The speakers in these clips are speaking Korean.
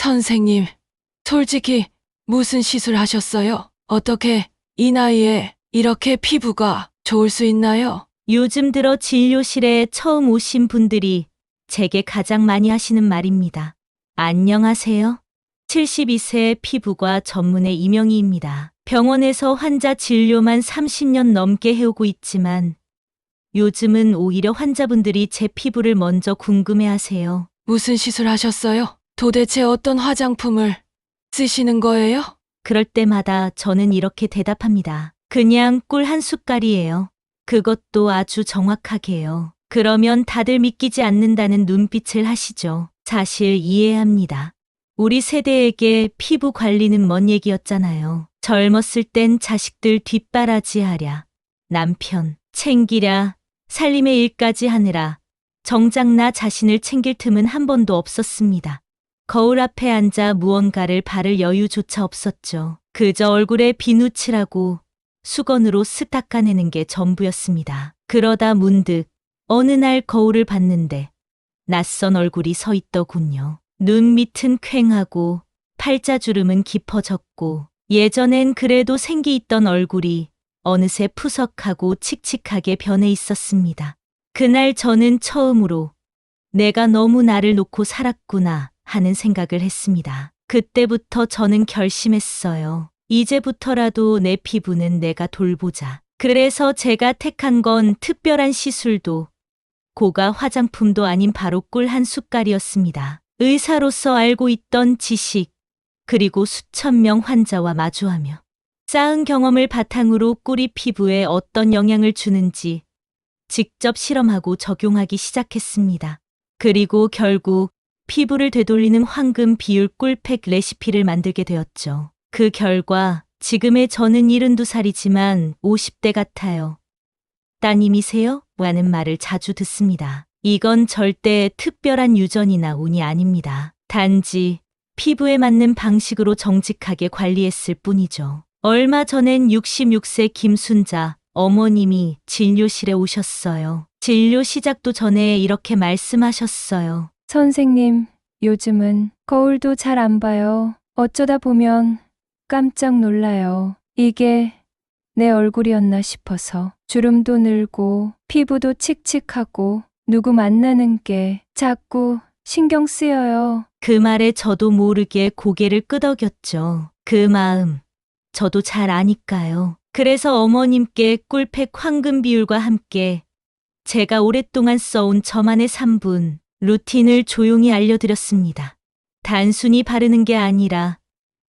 선생님, 솔직히 무슨 시술 하셨어요? 어떻게 이 나이에 이렇게 피부가 좋을 수 있나요? 요즘 들어 진료실에 처음 오신 분들이 제게 가장 많이 하시는 말입니다. 안녕하세요. 72세 피부과 전문의 이명희입니다. 병원에서 환자 진료만 30년 넘게 해오고 있지만 요즘은 오히려 환자분들이 제 피부를 먼저 궁금해하세요. 무슨 시술 하셨어요? 도대체 어떤 화장품을 쓰시는 거예요? 그럴 때마다 저는 이렇게 대답합니다. 그냥 꿀 한 숟갈이에요. 그것도 아주 정확하게요. 그러면 다들 믿기지 않는다는 눈빛을 하시죠. 사실 이해합니다. 우리 세대에게 피부 관리는 먼 얘기였잖아요. 젊었을 땐 자식들 뒷바라지하랴, 남편 챙기랴, 살림의 일까지 하느라 정작 나 자신을 챙길 틈은 한 번도 없었습니다. 거울 앞에 앉아 무언가를 바를 여유조차 없었죠. 그저 얼굴에 비누칠하고 수건으로 쓱 닦아내는 게 전부였습니다. 그러다 문득 어느 날 거울을 봤는데 낯선 얼굴이 서 있더군요. 눈 밑은 퀭하고 팔자주름은 깊어졌고 예전엔 그래도 생기 있던 얼굴이 어느새 푸석하고 칙칙하게 변해 있었습니다. 그날 저는 처음으로 내가 너무 나를 놓고 살았구나 하는 생각을 했습니다. 그때부터 저는 결심했어요. 이제부터라도 내 피부는 내가 돌보자. 그래서 제가 택한 건 특별한 시술도 고가 화장품도 아닌 바로 꿀 한 숟갈이었습니다. 의사로서 알고 있던 지식, 그리고 수천 명 환자와 마주하며 쌓은 경험을 바탕으로 꿀이 피부에 어떤 영향을 주는지 직접 실험하고 적용하기 시작했습니다. 그리고 결국 피부를 되돌리는 황금 비율 꿀팩 레시피를 만들게 되었죠. 그 결과 지금의 저는 72살이지만 50대 같아요. 따님이세요? 라는 말을 자주 듣습니다. 이건 절대 특별한 유전이나 운이 아닙니다. 단지 피부에 맞는 방식으로 정직하게 관리했을 뿐이죠. 얼마 전엔 66세 김순자 어머님이 진료실에 오셨어요. 진료 시작도 전에 이렇게 말씀하셨어요. 선생님, 요즘은 거울도 잘 안 봐요. 어쩌다 보면 깜짝 놀라요. 이게 내 얼굴이었나 싶어서 주름도 늘고 피부도 칙칙하고 누구 만나는 게 자꾸 신경 쓰여요. 그 말에 저도 모르게 고개를 끄덕였죠. 그 마음, 저도 잘 아니까요. 그래서 어머님께 꿀팩 황금 비율과 함께 제가 오랫동안 써온 저만의 3분 루틴을 조용히 알려드렸습니다. 단순히 바르는 게 아니라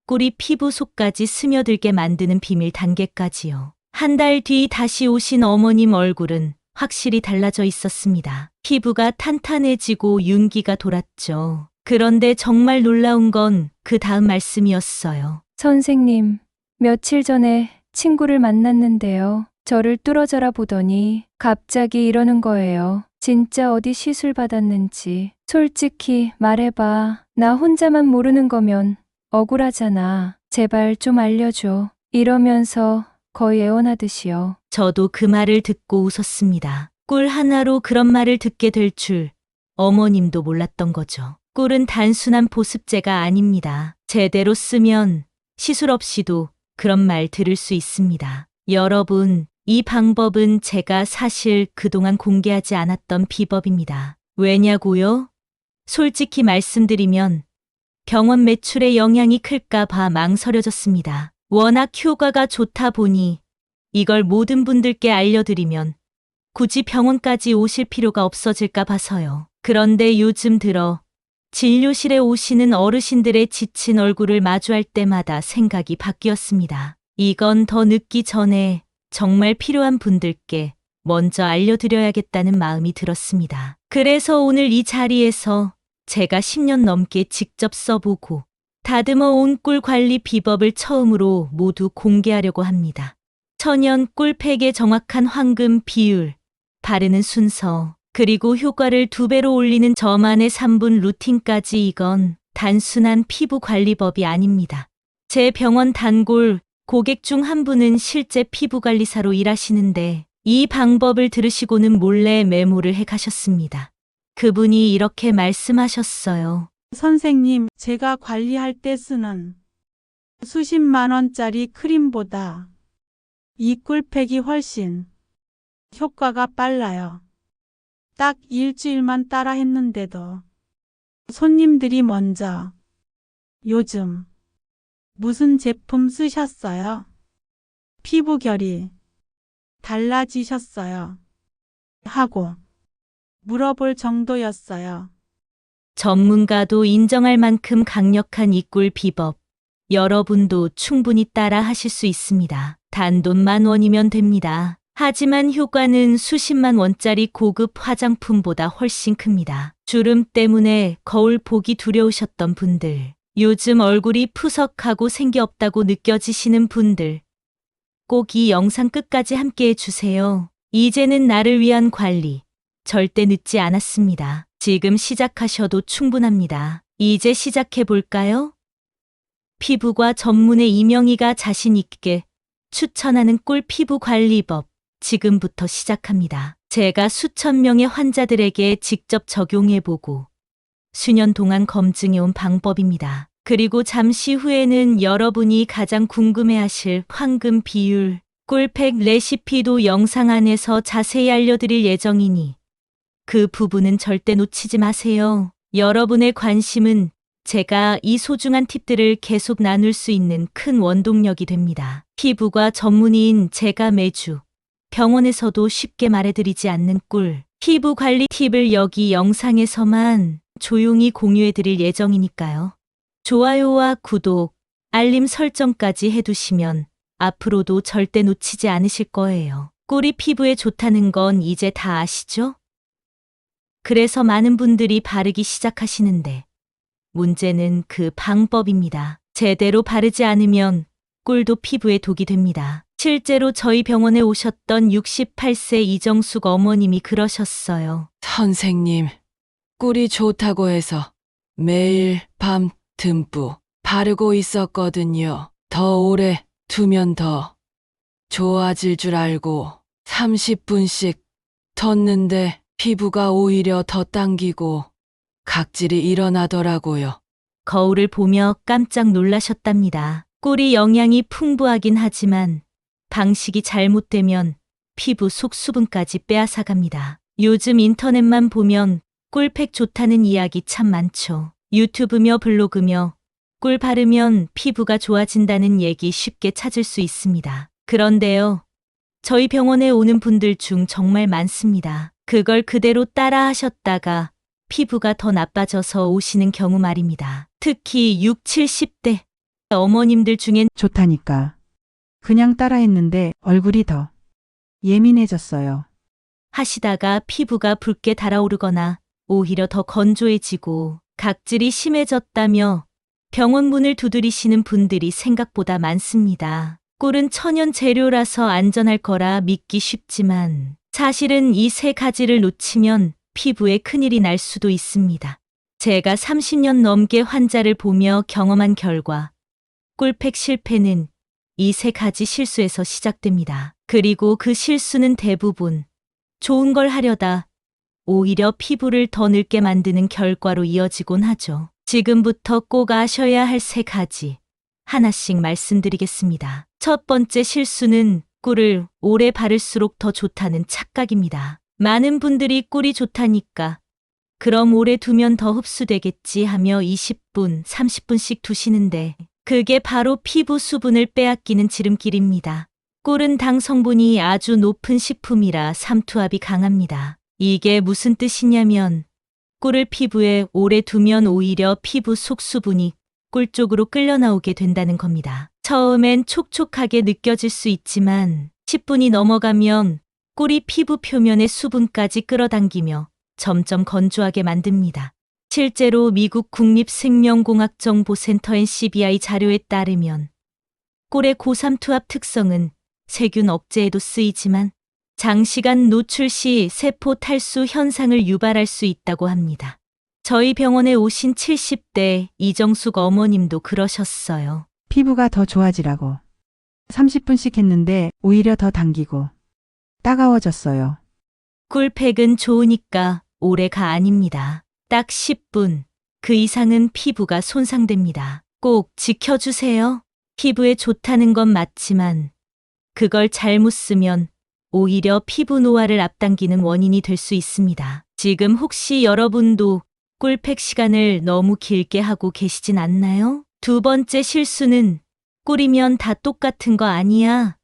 꿀이 피부 속까지 스며들게 만드는 비밀 단계까지요. 한 달 뒤 다시 오신 어머님 얼굴은 확실히 달라져 있었습니다. 피부가 탄탄해지고 윤기가 돌았죠. 그런데 정말 놀라운 건 그 다음 말씀이었어요. 선생님, 며칠 전에 친구를 만났는데요. 저를 뚫어져라 보더니 갑자기 이러는 거예요. 진짜 어디 시술 받았는지 솔직히 말해봐. 나 혼자만 모르는 거면 억울하잖아. 제발 좀 알려줘. 이러면서 거의 애원하듯이요. 저도 그 말을 듣고 웃었습니다. 꿀 하나로 그런 말을 듣게 될 줄 어머님도 몰랐던 거죠. 꿀은 단순한 보습제가 아닙니다. 제대로 쓰면 시술 없이도 그런 말 들을 수 있습니다. 여러분, 이 방법은 제가 사실 그동안 공개하지 않았던 비법입니다. 왜냐고요? 솔직히 말씀드리면 병원 매출에 영향이 클까 봐 망설여졌습니다. 워낙 효과가 좋다 보니 이걸 모든 분들께 알려드리면 굳이 병원까지 오실 필요가 없어질까 봐서요. 그런데 요즘 들어 진료실에 오시는 어르신들의 지친 얼굴을 마주할 때마다 생각이 바뀌었습니다. 이건 더 늦기 전에 정말 필요한 분들께 먼저 알려드려야겠다는 마음이 들었습니다. 그래서 오늘 이 자리에서 제가 10년 넘게 직접 써보고 다듬어 온 꿀 관리 비법을 처음으로 모두 공개하려고 합니다. 천연 꿀팩의 정확한 황금 비율, 바르는 순서, 그리고 효과를 2배로 올리는 저만의 3분 루틴까지 이건 단순한 피부 관리법이 아닙니다. 제 병원 단골 고객 중 한 분은 실제 피부관리사로 일하시는데 이 방법을 들으시고는 몰래 메모를 해 가셨습니다. 그분이 이렇게 말씀하셨어요. 선생님, 제가 관리할 때 쓰는 수십만 원짜리 크림보다 이 꿀팩이 훨씬 효과가 빨라요. 딱 일주일만 따라 했는데도 손님들이 먼저 요즘 무슨 제품 쓰셨어요? 피부 결이 달라지셨어요? 하고 물어볼 정도였어요. 전문가도 인정할 만큼 강력한 이 꿀 비법. 여러분도 충분히 따라 하실 수 있습니다. 단돈 10,000원이면 됩니다. 하지만 효과는 수십만 원짜리 고급 화장품보다 훨씬 큽니다. 주름 때문에 거울 보기 두려우셨던 분들, 요즘 얼굴이 푸석하고 생기 없다고 느껴지시는 분들, 꼭 이 영상 끝까지 함께 해주세요. 이제는 나를 위한 관리, 절대 늦지 않았습니다. 지금 시작하셔도 충분합니다. 이제 시작해볼까요? 피부과 전문의 이명희가 자신 있게 추천하는 꿀 피부 관리법, 지금부터 시작합니다. 제가 수천 명의 환자들에게 직접 적용해보고 수년 동안 검증해온 방법입니다. 그리고 잠시 후에는 여러분이 가장 궁금해하실 황금 비율, 꿀팩 레시피도 영상 안에서 자세히 알려드릴 예정이니 그 부분은 절대 놓치지 마세요. 여러분의 관심은 제가 이 소중한 팁들을 계속 나눌 수 있는 큰 원동력이 됩니다. 피부과 전문의인 제가 매주 병원에서도 쉽게 말해드리지 않는 꿀 피부 관리 팁을 여기 영상에서만 조용히 공유해드릴 예정이니까요. 좋아요와 구독, 알림 설정까지 해두시면 앞으로도 절대 놓치지 않으실 거예요. 꿀이 피부에 좋다는 건 이제 다 아시죠? 그래서 많은 분들이 바르기 시작하시는데 문제는 그 방법입니다. 제대로 바르지 않으면 꿀도 피부에 독이 됩니다. 실제로 저희 병원에 오셨던 68세 이정숙 어머님이 그러셨어요. 선생님, 꿀이 좋다고 해서 매일 밤 듬뿍 바르고 있었거든요. 더 오래 두면 더 좋아질 줄 알고 30분씩 뒀는데 피부가 오히려 더 당기고 각질이 일어나더라고요. 거울을 보며 깜짝 놀라셨답니다. 꿀이 영양이 풍부하긴 하지만 방식이 잘못되면 피부 속 수분까지 빼앗아갑니다. 요즘 인터넷만 보면 꿀팩 좋다는 이야기 참 많죠. 유튜브며 블로그며 꿀 바르면 피부가 좋아진다는 얘기 쉽게 찾을 수 있습니다. 그런데요, 저희 병원에 오는 분들 중 정말 많습니다. 그걸 그대로 따라 하셨다가 피부가 더 나빠져서 오시는 경우 말입니다. 특히 6, 70대 어머님들 중엔 좋다니까. 그냥 따라했는데 얼굴이 더 예민해졌어요. 하시다가 피부가 붉게 달아오르거나 오히려 더 건조해지고 각질이 심해졌다며 병원 문을 두드리시는 분들이 생각보다 많습니다. 꿀은 천연 재료라서 안전할 거라 믿기 쉽지만 사실은 이 세 가지를 놓치면 피부에 큰일이 날 수도 있습니다. 제가 30년 넘게 환자를 보며 경험한 결과 꿀팩 실패는 이 세 가지 실수에서 시작됩니다. 그리고 그 실수는 대부분 좋은 걸 하려다 오히려 피부를 더 늙게 만드는 결과로 이어지곤 하죠. 지금부터 꼭 아셔야 할 세 가지 하나씩 말씀드리겠습니다. 첫 번째 실수는 꿀을 오래 바를수록 더 좋다는 착각입니다. 많은 분들이 꿀이 좋다니까 그럼 오래 두면 더 흡수되겠지 하며 20분, 30분씩 두시는데 그게 바로 피부 수분을 빼앗기는 지름길입니다. 꿀은 당 성분이 아주 높은 식품이라 삼투압이 강합니다. 이게 무슨 뜻이냐면 꿀을 피부에 오래 두면 오히려 피부 속 수분이 꿀 쪽으로 끌려 나오게 된다는 겁니다. 처음엔 촉촉하게 느껴질 수 있지만 10분이 넘어가면 꿀이 피부 표면의 수분까지 끌어당기며 점점 건조하게 만듭니다. 실제로 미국 국립생명공학정보센터 NCBI 자료에 따르면 꿀의 고삼투압 특성은 세균 억제에도 쓰이지만 장시간 노출 시 세포 탈수 현상을 유발할 수 있다고 합니다. 저희 병원에 오신 70대 이정숙 어머님도 그러셨어요. 피부가 더 좋아지라고 30분씩 했는데 오히려 더 당기고 따가워졌어요. 꿀팩은 좋으니까 오래가 아닙니다. 딱 10분. 그 이상은 피부가 손상됩니다. 꼭 지켜주세요. 피부에 좋다는 건 맞지만 그걸 잘못 쓰면 오히려 피부 노화를 앞당기는 원인이 될 수 있습니다. 지금 혹시 여러분도 꿀팩 시간을 너무 길게 하고 계시진 않나요? 두 번째 실수는 꿀이면 다 똑같은 거 아니야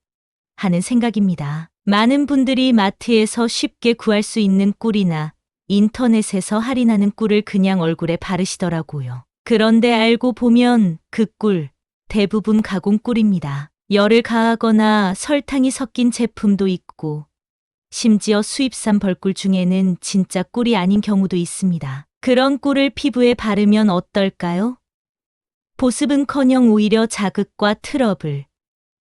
하는 생각입니다. 많은 분들이 마트에서 쉽게 구할 수 있는 꿀이나 인터넷에서 할인하는 꿀을 그냥 얼굴에 바르시더라고요. 그런데 알고 보면 그 꿀 대부분 가공 꿀입니다. 열을 가하거나 설탕이 섞인 제품도 있고 심지어 수입산 벌꿀 중에는 진짜 꿀이 아닌 경우도 있습니다. 그런 꿀을 피부에 바르면 어떨까요? 보습은커녕 오히려 자극과 트러블,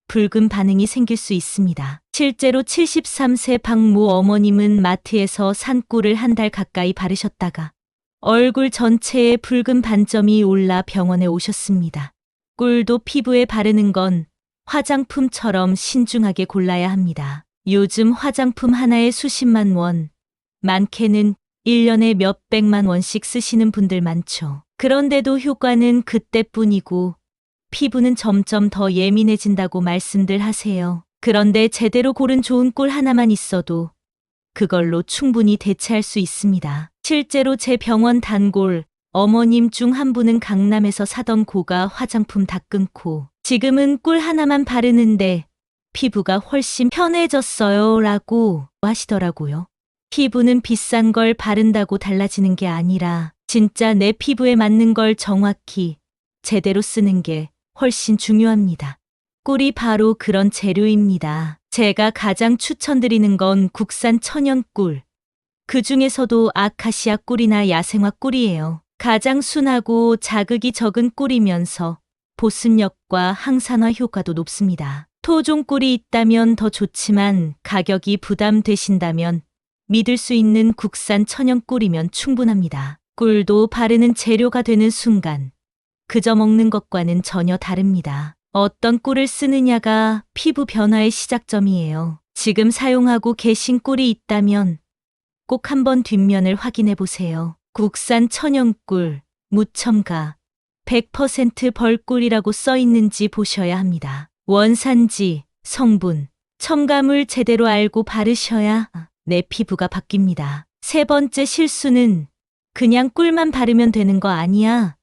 붉은 반응이 생길 수 있습니다. 실제로 73세 박모 어머님은 마트에서 산 꿀을 한 달 가까이 바르셨다가 얼굴 전체에 붉은 반점이 올라 병원에 오셨습니다. 꿀도 피부에 바르는 건 화장품처럼 신중하게 골라야 합니다. 요즘 화장품 하나에 수십만 원, 많게는 1년에 몇백만 원씩 쓰시는 분들 많죠. 그런데도 효과는 그때뿐이고 피부는 점점 더 예민해진다고 말씀들 하세요. 그런데 제대로 고른 좋은 꿀 하나만 있어도 그걸로 충분히 대체할 수 있습니다. 실제로 제 병원 단골 어머님 중 한 분은 강남에서 사던 고가 화장품 다 끊고 지금은 꿀 하나만 바르는데 피부가 훨씬 편해졌어요 라고 하시더라고요. 피부는 비싼 걸 바른다고 달라지는 게 아니라 진짜 내 피부에 맞는 걸 정확히 제대로 쓰는 게 훨씬 중요합니다. 꿀이 바로 그런 재료입니다. 제가 가장 추천드리는 건 국산 천연 꿀. 그 중에서도 아카시아 꿀이나 야생화 꿀이에요. 가장 순하고 자극이 적은 꿀이면서 보습력과 항산화 효과도 높습니다. 토종 꿀이 있다면 더 좋지만 가격이 부담되신다면 믿을 수 있는 국산 천연 꿀이면 충분합니다. 꿀도 바르는 재료가 되는 순간 그저 먹는 것과는 전혀 다릅니다. 어떤 꿀을 쓰느냐가 피부 변화의 시작점이에요. 지금 사용하고 계신 꿀이 있다면 꼭 한번 뒷면을 확인해 보세요. 국산 천연꿀, 무첨가, 100% 벌꿀이라고 써 있는지 보셔야 합니다. 원산지, 성분, 첨가물 제대로 알고 바르셔야 내 피부가 바뀝니다. 세 번째 실수는 그냥 꿀만 바르면 되는 거 아니야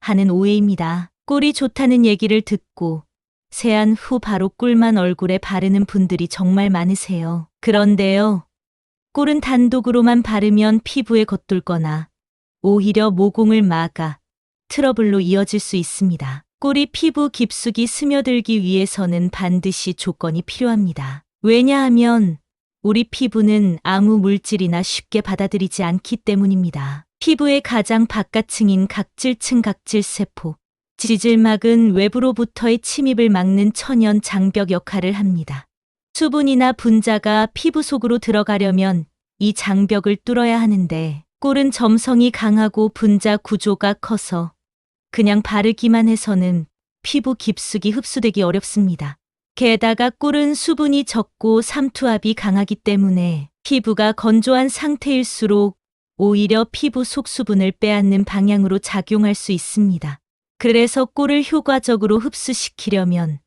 하는 오해입니다. 꿀이 좋다는 얘기를 듣고 세안 후 바로 꿀만 얼굴에 바르는 분들이 정말 많으세요. 그런데요, 꿀은 단독으로만 바르면 피부에 겉돌거나 오히려 모공을 막아 트러블로 이어질 수 있습니다. 꿀이 피부 깊숙이 스며들기 위해서는 반드시 조건이 필요합니다. 왜냐하면 우리 피부는 아무 물질이나 쉽게 받아들이지 않기 때문입니다. 피부의 가장 바깥층인 각질층 각질세포, 지질막은 외부로부터의 침입을 막는 천연 장벽 역할을 합니다. 수분이나 분자가 피부 속으로 들어가려면 이 장벽을 뚫어야 하는데 꿀은 점성이 강하고 분자 구조가 커서 그냥 바르기만 해서는 피부 깊숙이 흡수되기 어렵습니다. 게다가 꿀은 수분이 적고 삼투압이 강하기 때문에 피부가 건조한 상태일수록 오히려 피부 속 수분을 빼앗는 방향으로 작용할 수 있습니다. 그래서 꿀을 효과적으로 흡수시키려면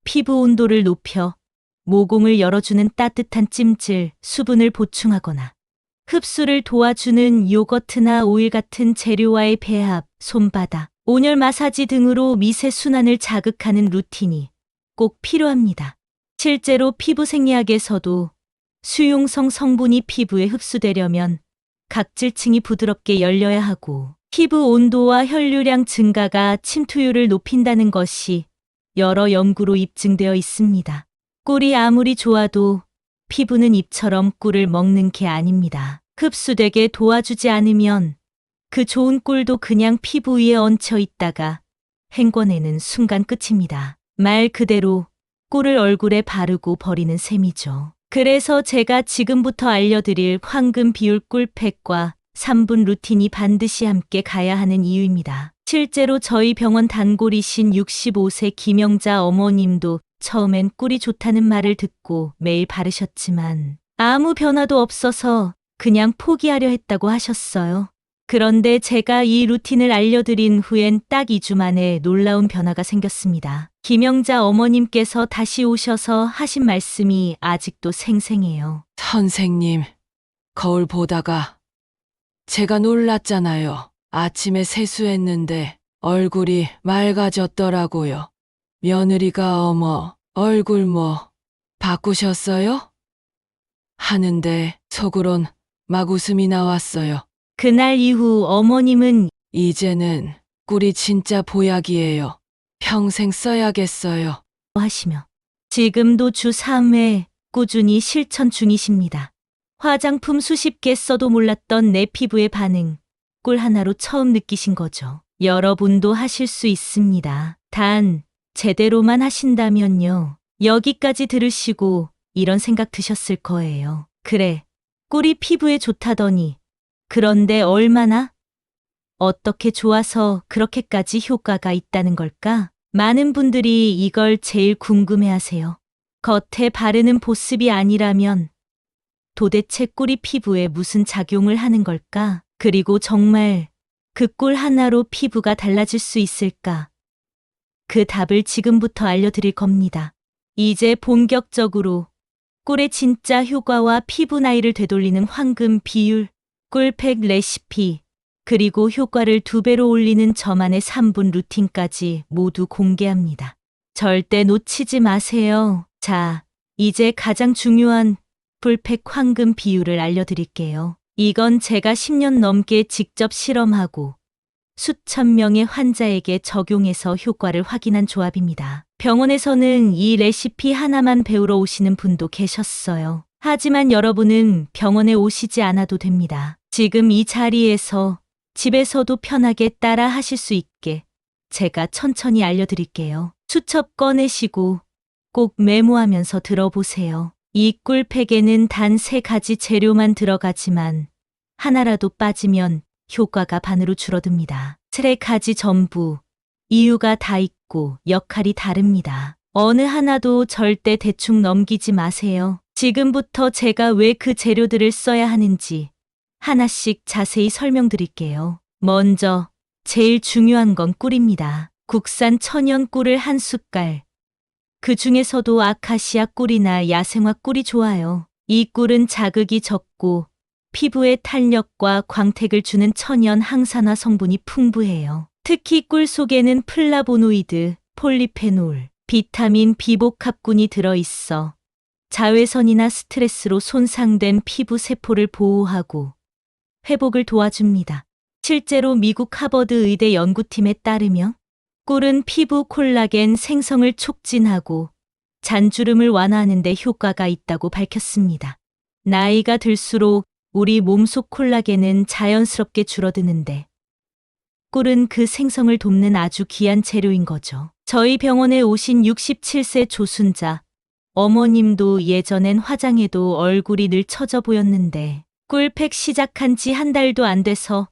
피부 온도를 높여 모공을 열어주는 따뜻한 찜질, 수분을 보충하거나 흡수를 도와주는 요거트나 오일 같은 재료와의 배합, 솜바다, 온열 마사지 등으로 미세 순환을 자극하는 루틴이 꼭 필요합니다. 실제로 피부 생리학에서도 수용성 성분이 피부에 흡수되려면 각질층이 부드럽게 열려야 하고 피부 온도와 혈류량 증가가 침투율을 높인다는 것이 여러 연구로 입증되어 있습니다. 꿀이 아무리 좋아도 피부는 입처럼 꿀을 먹는 게 아닙니다. 흡수되게 도와주지 않으면 그 좋은 꿀도 그냥 피부 위에 얹혀 있다가 헹궈내는 순간 끝입니다. 말 그대로 꿀을 얼굴에 바르고 버리는 셈이죠. 그래서 제가 지금부터 알려드릴 황금 비율 꿀팩과 3분 루틴이 반드시 함께 가야 하는 이유입니다. 실제로 저희 병원 단골이신 65세 김영자 어머님도 처음엔 꿀이 좋다는 말을 듣고 매일 바르셨지만 아무 변화도 없어서 그냥 포기하려 했다고 하셨어요. 그런데 제가 이 루틴을 알려드린 후엔 딱 2주 만에 놀라운 변화가 생겼습니다. 김영자 어머님께서 다시 오셔서 하신 말씀이 아직도 생생해요. 선생님, 거울 보다가 제가 놀랐잖아요. 아침에 세수했는데 얼굴이 맑아졌더라고요. 며느리가 어머, 얼굴 뭐 바꾸셨어요? 하는데 속으론 막 웃음이 나왔어요. 그날 이후 어머님은 이제는 꿀이 진짜 보약이에요. 평생 써야겠어요. 하시며 지금도 주 3회 꾸준히 실천 중이십니다. 화장품 수십 개 써도 몰랐던 내 피부의 반응, 꿀 하나로 처음 느끼신 거죠. 여러분도 하실 수 있습니다. 단, 제대로만 하신다면요. 여기까지 들으시고 이런 생각 드셨을 거예요. 그래, 꿀이 피부에 좋다더니, 그런데 얼마나? 어떻게 좋아서 그렇게까지 효과가 있다는 걸까? 많은 분들이 이걸 제일 궁금해 하세요. 겉에 바르는 보습이 아니라면 도대체 꿀이 피부에 무슨 작용을 하는 걸까? 그리고 정말 그 꿀 하나로 피부가 달라질 수 있을까? 그 답을 지금부터 알려드릴 겁니다. 이제 본격적으로 꿀의 진짜 효과와 피부 나이를 되돌리는 황금 비율, 꿀팩 레시피, 그리고 효과를 2배로 올리는 저만의 3분 루틴까지 모두 공개합니다. 절대 놓치지 마세요. 자, 이제 가장 중요한 꿀팩 황금 비율을 알려드릴게요. 이건 제가 10년 넘게 직접 실험하고 수천 명의 환자에게 적용해서 효과를 확인한 조합입니다. 병원에서는 이 레시피 하나만 배우러 오시는 분도 계셨어요. 하지만 여러분은 병원에 오시지 않아도 됩니다. 지금 이 자리에서 집에서도 편하게 따라 하실 수 있게 제가 천천히 알려드릴게요. 수첩 꺼내시고 꼭 메모하면서 들어보세요. 이 꿀팩에는 단 3가지 재료만 들어가지만 하나라도 빠지면 효과가 반으로 줄어듭니다. 3가지 전부 이유가 다 있고 역할이 다릅니다. 어느 하나도 절대 대충 넘기지 마세요. 지금부터 제가 왜 그 재료들을 써야 하는지 하나씩 자세히 설명드릴게요. 먼저 제일 중요한 건 꿀입니다. 국산 천연 꿀을 1숟갈. 그 중에서도 아카시아 꿀이나 야생화 꿀이 좋아요. 이 꿀은 자극이 적고 피부에 탄력과 광택을 주는 천연 항산화 성분이 풍부해요. 특히 꿀 속에는 플라보노이드, 폴리페놀, 비타민 비복합군이 들어있어 자외선이나 스트레스로 손상된 피부 세포를 보호하고 회복을 도와줍니다. 실제로 미국 하버드 의대 연구팀에 따르면 꿀은 피부 콜라겐 생성을 촉진하고 잔주름을 완화하는 데 효과가 있다고 밝혔습니다. 나이가 들수록 우리 몸속 콜라겐은 자연스럽게 줄어드는데 꿀은 그 생성을 돕는 아주 귀한 재료인 거죠. 저희 병원에 오신 67세 조순자 어머님도 예전엔 화장해도 얼굴이 늘 처져 보였는데 꿀팩 시작한 지 1달도 안 돼서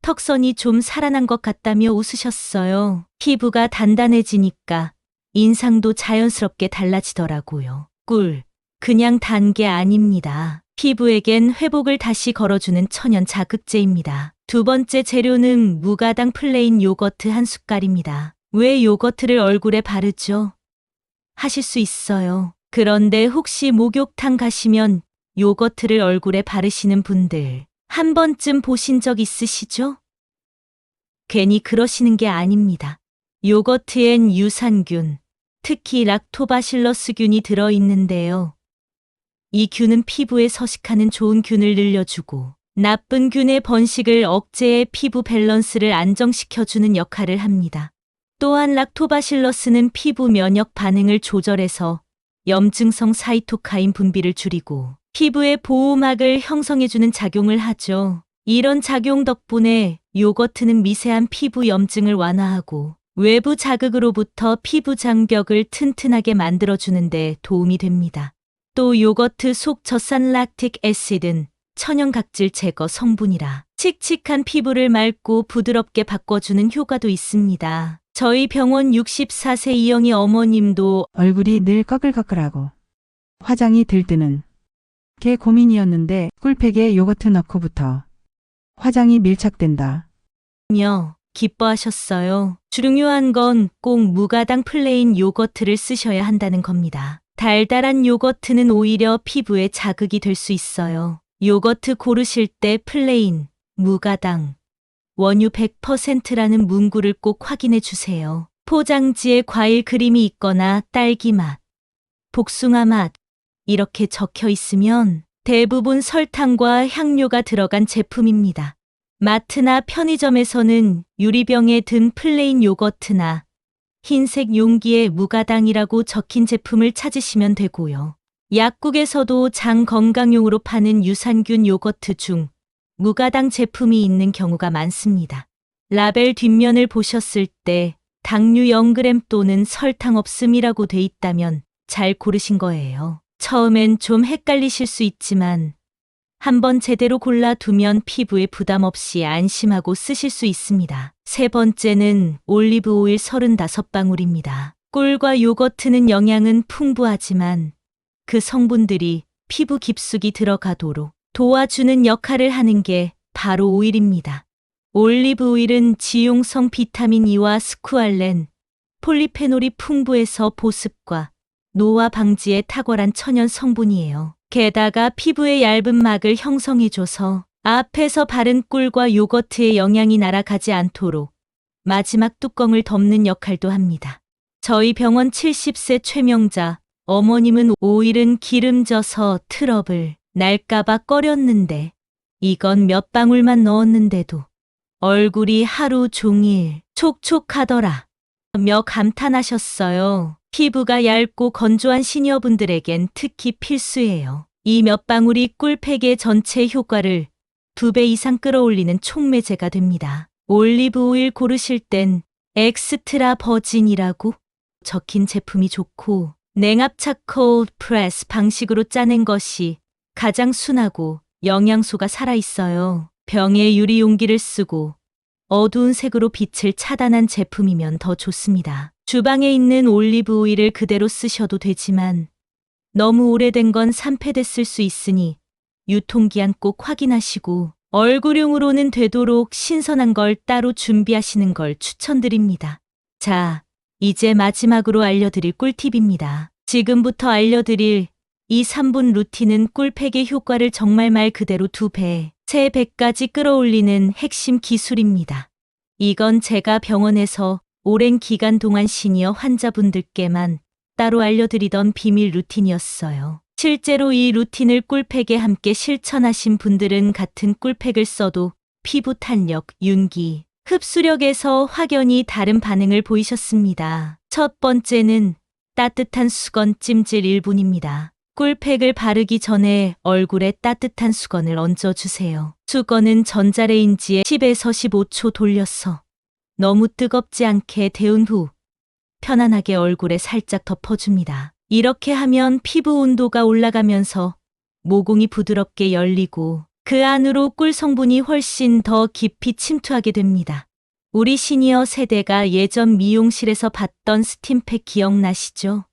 턱선이 좀 살아난 것 같다며 웃으셨어요. 피부가 단단해지니까 인상도 자연스럽게 달라지더라고요. 꿀, 그냥 단 게 아닙니다. 피부에겐 회복을 다시 걸어주는 천연 자극제입니다. 2번째 재료는 무가당 플레인 요거트 1숟갈입니다. 왜 요거트를 얼굴에 바르죠? 하실 수 있어요. 그런데 혹시 목욕탕 가시면 요거트를 얼굴에 바르시는 분들 한 번쯤 보신 적 있으시죠? 괜히 그러시는 게 아닙니다. 요거트엔 유산균, 특히 락토바실러스균이 들어있는데요. 이 균은 피부에 서식하는 좋은 균을 늘려주고 나쁜 균의 번식을 억제해 피부 밸런스를 안정시켜주는 역할을 합니다. 또한 락토바실러스는 피부 면역 반응을 조절해서 염증성 사이토카인 분비를 줄이고 피부의 보호막을 형성해주는 작용을 하죠. 이런 작용 덕분에 요거트는 미세한 피부 염증을 완화하고 외부 자극으로부터 피부 장벽을 튼튼하게 만들어주는데 도움이 됩니다. 또 요거트 속 젖산 락틱 애시드는 천연각질 제거 성분이라 칙칙한 피부를 맑고 부드럽게 바꿔주는 효과도 있습니다. 저희 병원 64세 이영희 어머님도 얼굴이 늘 꺼끌꺼끌하고 화장이 들뜨는 게 고민이었는데 꿀팩에 요거트 넣고부터 화장이 밀착된다. 며 기뻐하셨어요. 중요한 건 꼭 무가당 플레인 요거트를 쓰셔야 한다는 겁니다. 달달한 요거트는 오히려 피부에 자극이 될 수 있어요. 요거트 고르실 때 플레인, 무가당, 원유 100%라는 문구를 꼭 확인해 주세요. 포장지에 과일 그림이 있거나 딸기 맛, 복숭아 맛 이렇게 적혀 있으면 대부분 설탕과 향료가 들어간 제품입니다. 마트나 편의점에서는 유리병에 든 플레인 요거트나 흰색 용기에 무가당이라고 적힌 제품을 찾으시면 되고요. 약국에서도 장 건강용으로 파는 유산균 요거트 중 무가당 제품이 있는 경우가 많습니다. 라벨 뒷면을 보셨을 때 당류 0g 또는 설탕 없음이라고 돼 있다면 잘 고르신 거예요. 처음엔 좀 헷갈리실 수 있지만 한번 제대로 골라두면 피부에 부담 없이 안심하고 쓰실 수 있습니다. 세 번째는 올리브 오일 35방울입니다. 꿀과 요거트는 영양은 풍부하지만 그 성분들이 피부 깊숙이 들어가도록 도와주는 역할을 하는 게 바로 오일입니다. 올리브 오일은 지용성 비타민 E와 스쿠알렌, 폴리페놀이 풍부해서 보습과 노화 방지에 탁월한 천연 성분이에요. 게다가 피부에 얇은 막을 형성해줘서 앞에서 바른 꿀과 요거트의 영양이 날아가지 않도록 마지막 뚜껑을 덮는 역할도 합니다. 저희 병원 70세 최명자 어머님은 오일은 기름져서 트러블 날까봐 꺼렸는데 이건 몇 방울만 넣었는데도 얼굴이 하루 종일 촉촉하더라 며 감탄하셨어요. 피부가 얇고 건조한 시니어분들에겐 특히 필수예요. 이 몇 방울이 꿀팩의 전체 효과를 2배 이상 끌어올리는 촉매제가 됩니다. 올리브 오일 고르실 땐 엑스트라 버진이라고 적힌 제품이 좋고 냉압차 콜드 프레스 방식으로 짜낸 것이 가장 순하고 영양소가 살아있어요. 병에 유리 용기를 쓰고 어두운 색으로 빛을 차단한 제품이면 더 좋습니다. 주방에 있는 올리브 오일을 그대로 쓰셔도 되지만 너무 오래된 건 산패됐을 수 있으니 유통기한 꼭 확인하시고 얼굴용으로는 되도록 신선한 걸 따로 준비하시는 걸 추천드립니다. 자, 이제 마지막으로 알려드릴 꿀팁입니다. 지금부터 알려드릴 이 3분 루틴은 꿀팩의 효과를 정말 말 그대로 2배, 3배까지 끌어올리는 핵심 기술입니다. 이건 제가 병원에서 오랜 기간 동안 시니어 환자분들께만 따로 알려드리던 비밀 루틴이었어요. 실제로 이 루틴을 꿀팩에 함께 실천하신 분들은 같은 꿀팩을 써도 피부 탄력, 윤기, 흡수력에서 확연히 다른 반응을 보이셨습니다. 첫 번째는 따뜻한 수건 찜질 1분입니다. 꿀팩을 바르기 전에 얼굴에 따뜻한 수건을 얹어주세요. 수건은 전자레인지에 10에서 15초 돌려서 너무 뜨겁지 않게 데운 후 편안하게 얼굴에 살짝 덮어줍니다. 이렇게 하면 피부 온도가 올라가면서 모공이 부드럽게 열리고 그 안으로 꿀 성분이 훨씬 더 깊이 침투하게 됩니다. 우리 시니어 세대가 예전 미용실에서 봤던 스팀팩 기억나시죠?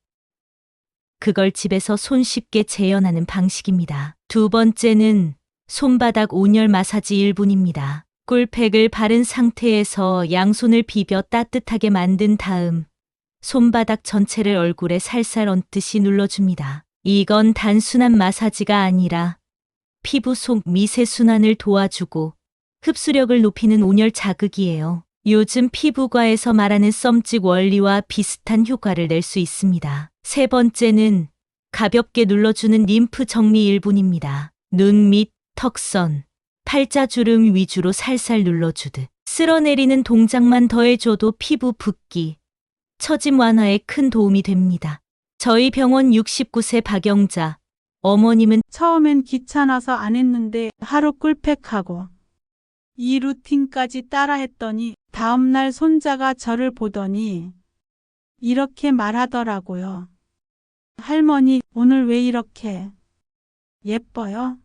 그걸 집에서 손쉽게 재현하는 방식입니다. 두 번째는 손바닥 온열 마사지 1분입니다. 꿀팩을 바른 상태에서 양손을 비벼 따뜻하게 만든 다음 손바닥 전체를 얼굴에 살살 얹듯이 눌러줍니다. 이건 단순한 마사지가 아니라 피부 속 미세순환을 도와주고 흡수력을 높이는 온열 자극이에요. 요즘 피부과에서 말하는 썸찍 원리와 비슷한 효과를 낼 수 있습니다. 세 번째는 가볍게 눌러주는 림프 정리 1분입니다. 눈 밑, 턱선, 팔자주름 위주로 살살 눌러주듯 쓸어내리는 동작만 더해줘도 피부 붓기, 처짐 완화에 큰 도움이 됩니다. 저희 병원 69세 박영자 어머님은 처음엔 귀찮아서 안 했는데 하루 꿀팩하고 이 루틴까지 따라 했더니 다음날 손자가 저를 보더니 이렇게 말하더라고요. 할머니, 오늘 왜 이렇게 예뻐요?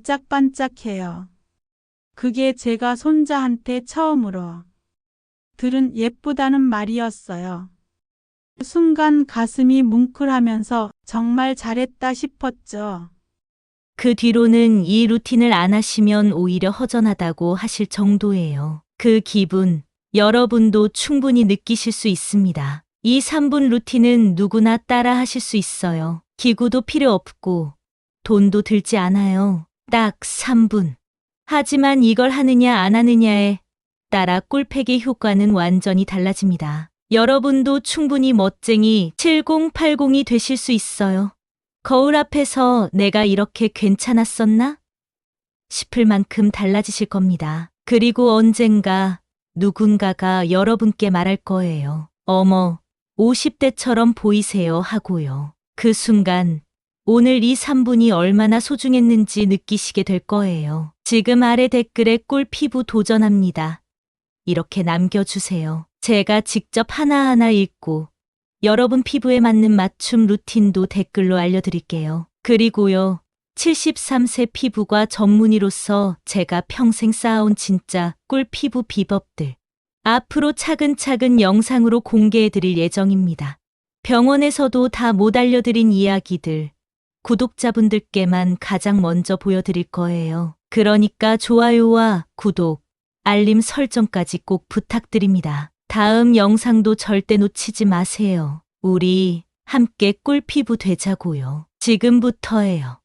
반짝반짝해요. 그게 제가 손자한테 처음으로 들은 예쁘다는 말이었어요. 순간 가슴이 뭉클하면서 정말 잘했다 싶었죠. 그 뒤로는 이 루틴을 안 하시면 오히려 허전하다고 하실 정도예요. 그 기분, 여러분도 충분히 느끼실 수 있습니다. 이 3분 루틴은 누구나 따라 하실 수 있어요. 기구도 필요 없고, 돈도 들지 않아요. 딱 3분. 하지만 이걸 하느냐 안 하느냐에 따라 꿀팩의 효과는 완전히 달라집니다. 여러분도 충분히 멋쟁이 7080이 되실 수 있어요. 거울 앞에서 내가 이렇게 괜찮았었나? 싶을 만큼 달라지실 겁니다. 그리고 언젠가 누군가가 여러분께 말할 거예요. 어머, 50대처럼 보이세요 하고요. 그 순간 오늘 이 3분이 얼마나 소중했는지 느끼시게 될 거예요. 지금 아래 댓글에 꿀 피부 도전합니다. 이렇게 남겨주세요. 제가 직접 하나하나 읽고 여러분 피부에 맞는 맞춤 루틴도 댓글로 알려드릴게요. 그리고요, 73세 피부과 전문의로서 제가 평생 쌓아온 진짜 꿀 피부 비법들 앞으로 차근차근 영상으로 공개해드릴 예정입니다. 병원에서도 다 못 알려드린 이야기들 구독자분들께만 가장 먼저 보여드릴 거예요. 그러니까 좋아요와 구독, 알림 설정까지 꼭 부탁드립니다. 다음 영상도 절대 놓치지 마세요. 우리 함께 꿀피부 되자고요. 지금부터예요.